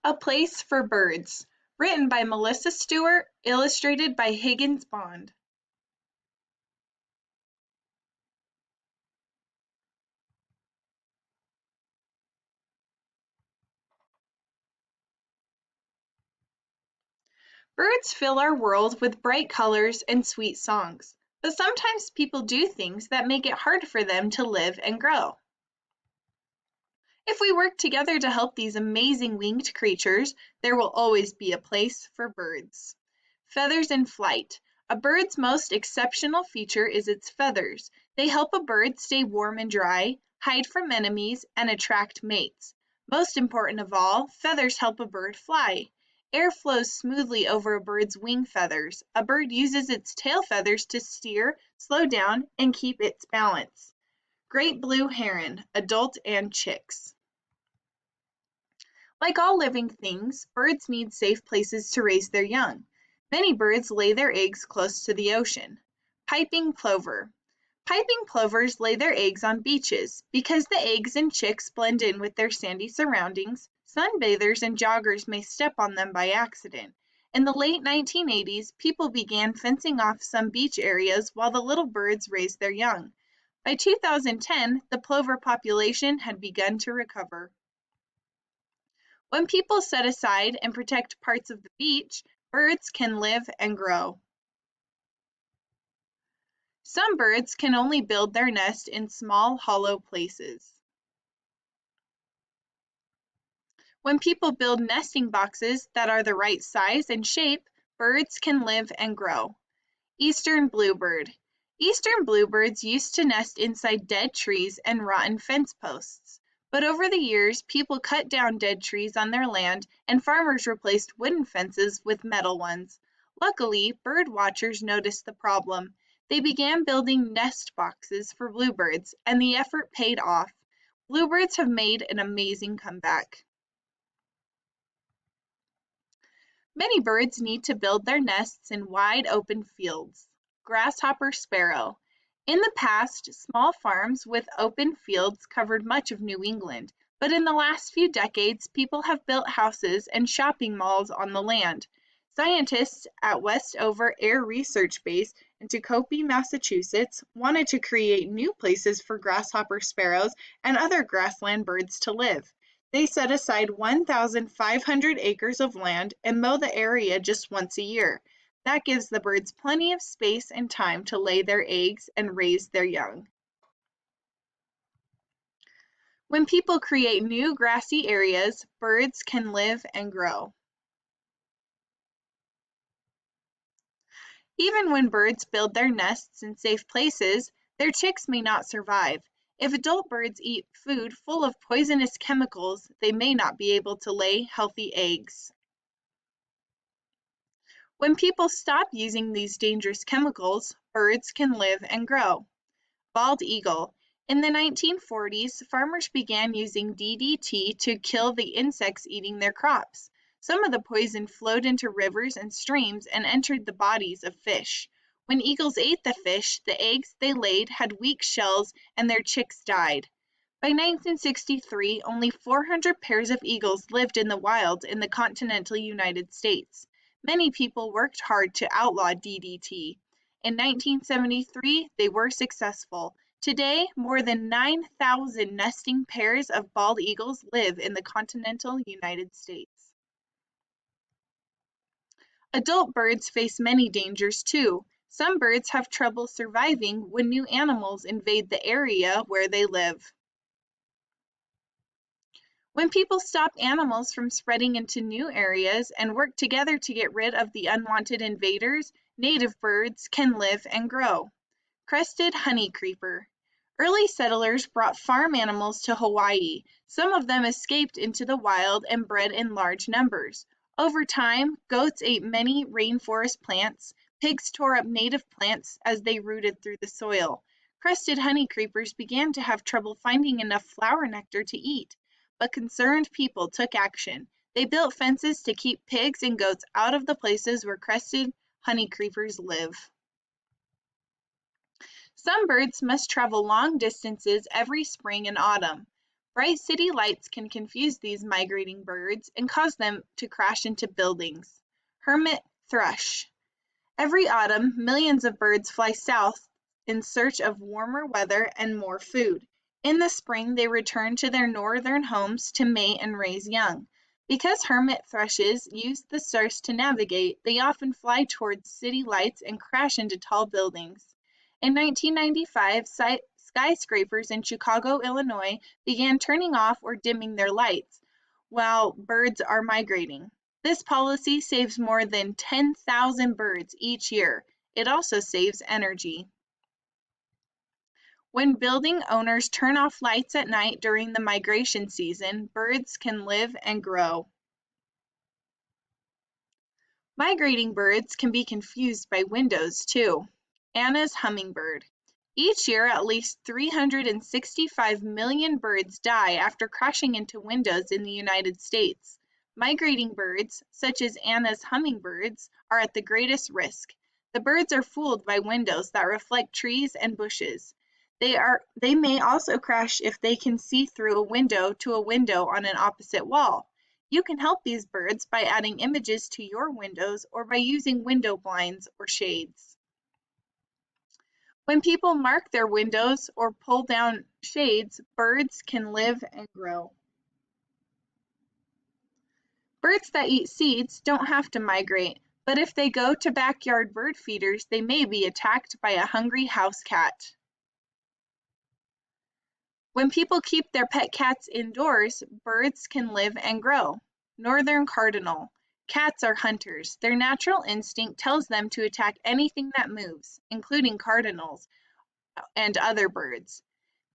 A Place for Birds, written by Melissa Stewart, illustrated by Higgins Bond. Birds fill our world with bright colors and sweet songs, but sometimes people do things that make it hard for them to live and grow. If we work together to help these amazing winged creatures, there will always be a place for birds. Feathers in flight. A bird's most exceptional feature is its feathers. They help a bird stay warm and dry, hide from enemies, and attract mates. Most important of all, feathers help a bird fly. Air flows smoothly over a bird's wing feathers. A bird uses its tail feathers to steer, slow down, and keep its balance. Great blue heron, adult and chicks. Like all living things, birds need safe places to raise their young. Many birds lay their eggs close to the ocean. Piping plover. Piping plovers lay their eggs on beaches. Because the eggs and chicks blend in with their sandy surroundings, sunbathers and joggers may step on them by accident. In the late 1980s, people began fencing off some beach areas while the little birds raised their young. By 2010, the plover population had begun to recover. When people set aside and protect parts of the beach, birds can live and grow. Some birds can only build their nest in small, hollow places. When people build nesting boxes that are the right size and shape, birds can live and grow. Eastern bluebird. Eastern bluebirds used to nest inside dead trees and rotten fence posts. But over the years, people cut down dead trees on their land and farmers replaced wooden fences with metal ones. Luckily, bird watchers noticed the problem. They began building nest boxes for bluebirds, and the effort paid off. Bluebirds have made an amazing comeback. Many birds need to build their nests in wide open fields. Grasshopper sparrow. In the past, small farms with open fields covered much of New England, but in the last few decades, people have built houses and shopping malls on the land. Scientists at Westover Air Research Base in Tecopa, Massachusetts, wanted to create new places for grasshopper sparrows and other grassland birds to live. They set aside 1,500 acres of land and mow the area just once a year. That gives the birds plenty of space and time to lay their eggs and raise their young. When people create new grassy areas, birds can live and grow. Even when birds build their nests in safe places, their chicks may not survive. If adult birds eat food full of poisonous chemicals, they may not be able to lay healthy eggs. When people stop using these dangerous chemicals, birds can live and grow. Bald eagle. In the 1940s, farmers began using DDT to kill the insects eating their crops. Some of the poison flowed into rivers and streams and entered the bodies of fish. When eagles ate the fish, the eggs they laid had weak shells and their chicks died. By 1963, only 400 pairs of eagles lived in the wild in the continental United States. Many people worked hard to outlaw DDT. In 1973, they were successful. Today, more than 9,000 nesting pairs of bald eagles live in the continental United States. Adult birds face many dangers too. Some birds have trouble surviving when new animals invade the area where they live. When people stop animals from spreading into new areas and work together to get rid of the unwanted invaders, native birds can live and grow. Crested honeycreeper. Early settlers brought farm animals to Hawaii. Some of them escaped into the wild and bred in large numbers. Over time, goats ate many rainforest plants. Pigs tore up native plants as they rooted through the soil. Crested honeycreepers began to have trouble finding enough flower nectar to eat, but concerned people took action. They built fences to keep pigs and goats out of the places where crested honeycreepers live. Some birds must travel long distances every spring and autumn. Bright city lights can confuse these migrating birds and cause them to crash into buildings. Hermit thrush. Every autumn, millions of birds fly south in search of warmer weather and more food. In the spring, they return to their northern homes to mate and raise young. Because hermit thrushes use the stars to navigate, they often fly towards city lights and crash into tall buildings. In 1995, skyscrapers in Chicago, Illinois began turning off or dimming their lights while birds are migrating. This policy saves more than 10,000 birds each year. It also saves energy. When building owners turn off lights at night during the migration season, birds can live and grow. Migrating birds can be confused by windows too. Anna's hummingbird. Each year, at least 365 million birds die after crashing into windows in the United States. Migrating birds, such as Anna's hummingbirds, are at the greatest risk. The birds are fooled by windows that reflect trees and bushes. They may also crash if they can see through a window to a window on an opposite wall. You can help these birds by adding images to your windows or by using window blinds or shades. When people mark their windows or pull down shades, birds can live and grow. Birds that eat seeds don't have to migrate, but if they go to backyard bird feeders, they may be attacked by a hungry house cat. When people keep their pet cats indoors, birds can live and grow. Northern cardinal. Cats are hunters. Their natural instinct tells them to attack anything that moves, including cardinals and other birds.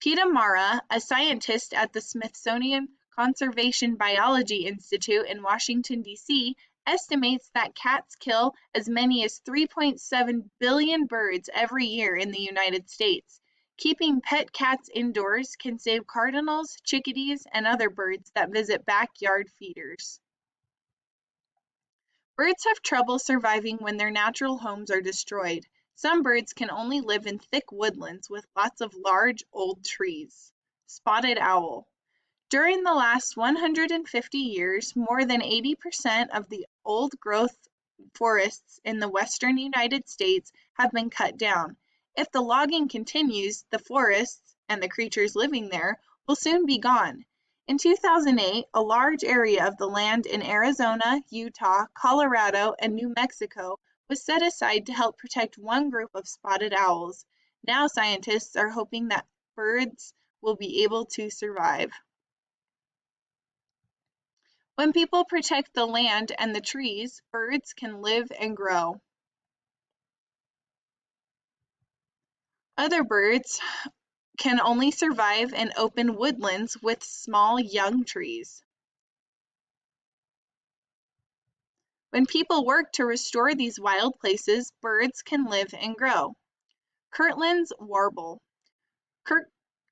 Peta Mara, a scientist at the Smithsonian Conservation Biology Institute in Washington, D.C., estimates that cats kill as many as 3.7 billion birds every year in the United States. Keeping pet cats indoors can save cardinals, chickadees, and other birds that visit backyard feeders. Birds have trouble surviving when their natural homes are destroyed. Some birds can only live in thick woodlands with lots of large, old trees. Spotted owl. During the last 150 years, more than 80% of the old-growth forests in the western United States have been cut down. If the logging continues, the forests, and the creatures living there, will soon be gone. In 2008, a large area of the land in Arizona, Utah, Colorado, and New Mexico was set aside to help protect one group of spotted owls. Now scientists are hoping that birds will be able to survive. When people protect the land and the trees, birds can live and grow. Other birds can only survive in open woodlands with small young trees. When people work to restore these wild places, birds can live and grow. Kirtland's warble.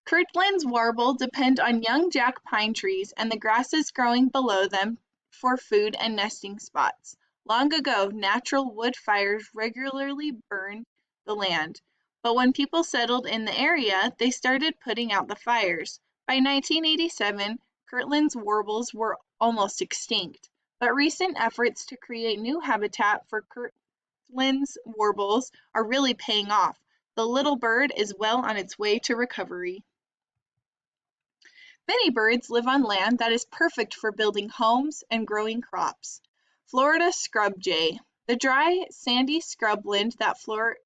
Kirtland's warble depend on young jack pine trees and the grasses growing below them for food and nesting spots. Long ago, natural wood fires regularly burned the land, but when people settled in the area, they started putting out the fires. By 1987, Kirtland's warbles were almost extinct, but recent efforts to create new habitat for Kirtland's warbles are really paying off. The little bird is well on its way to recovery. Many birds live on land that is perfect for building homes and growing crops. Florida scrub jay. The dry, sandy scrubland that Florida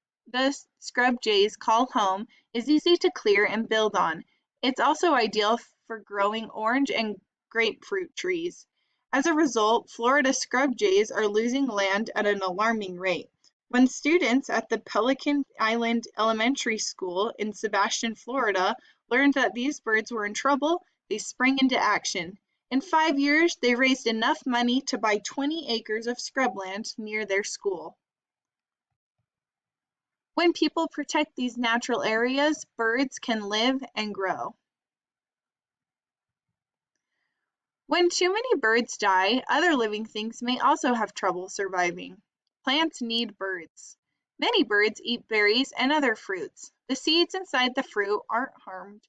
scrub jays call home is easy to clear and build on. It's also ideal for growing orange and grapefruit trees. As a result, Florida scrub jays are losing land at an alarming rate. When students at the Pelican Island Elementary School in Sebastian, Florida, learned that these birds were in trouble, they sprang into action. In 5 years, they raised enough money to buy 20 acres of scrubland near their school. When people protect these natural areas, birds can live and grow. When too many birds die, other living things may also have trouble surviving. Plants need birds. Many birds eat berries and other fruits. The seeds inside the fruit aren't harmed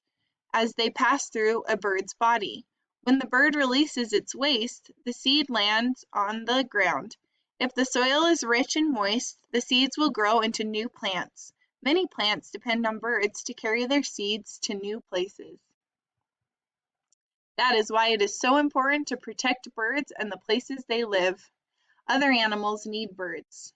as they pass through a bird's body. When the bird releases its waste, the seed lands on the ground. If the soil is rich and moist, the seeds will grow into new plants. Many plants depend on birds to carry their seeds to new places. That is why it is so important to protect birds and the places they live. Other animals need birds.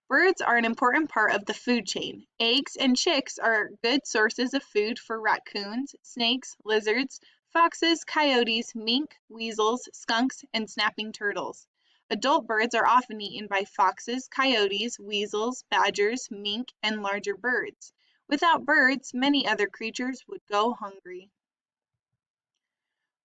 Birds are an important part of the food chain. Eggs and chicks are good sources of food for raccoons, snakes, lizards, foxes, coyotes, mink, weasels, skunks, and snapping turtles. Adult birds are often eaten by foxes, coyotes, weasels, badgers, mink, and larger birds. Without birds, many other creatures would go hungry.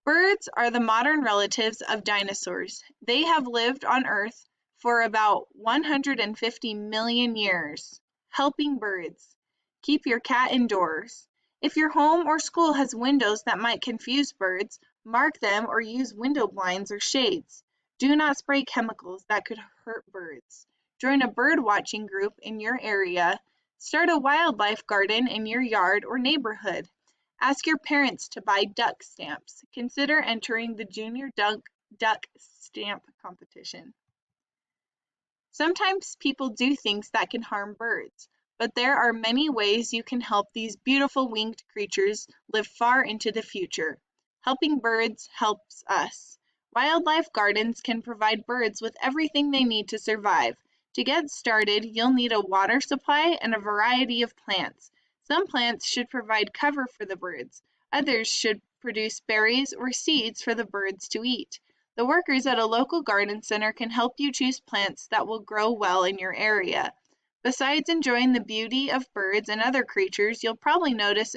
Birds are the modern relatives of dinosaurs. They have lived on Earth for about 150 million years. Helping birds. Keep your cat indoors. If your home or school has windows that might confuse birds, mark them or use window blinds or shades. Do not spray chemicals that could hurt birds. Join a bird watching group in your area. Start a wildlife garden in your yard or neighborhood. Ask your parents to buy duck stamps. Consider entering the Junior Duck Stamp Competition. Sometimes people do things that can harm birds, but there are many ways you can help these beautiful winged creatures live far into the future. Helping birds helps us. Wildlife gardens can provide birds with everything they need to survive. To get started, you'll need a water supply and a variety of plants. Some plants should provide cover for the birds. Others should produce berries or seeds for the birds to eat. The workers at a local garden center can help you choose plants that will grow well in your area. Besides enjoying the beauty of birds and other creatures, you'll probably notice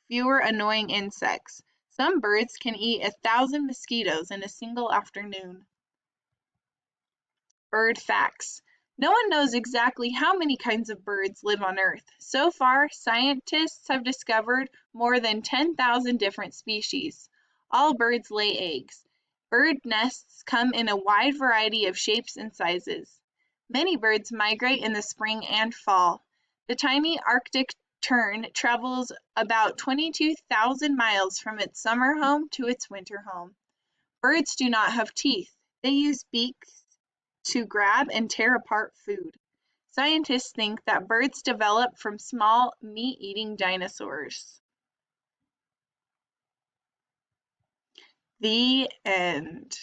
fewer annoying insects. Some birds can eat 1,000 mosquitoes in a single afternoon. Bird facts. No one knows exactly how many kinds of birds live on Earth. So far, scientists have discovered more than 10,000 different species. All birds lay eggs. Bird nests come in a wide variety of shapes and sizes. Many birds migrate in the spring and fall. The tiny Arctic tern travels about 22,000 miles from its summer home to its winter home. Birds do not have teeth. They use beaks to grab and tear apart food. Scientists think that birds developed from small meat-eating dinosaurs. The end.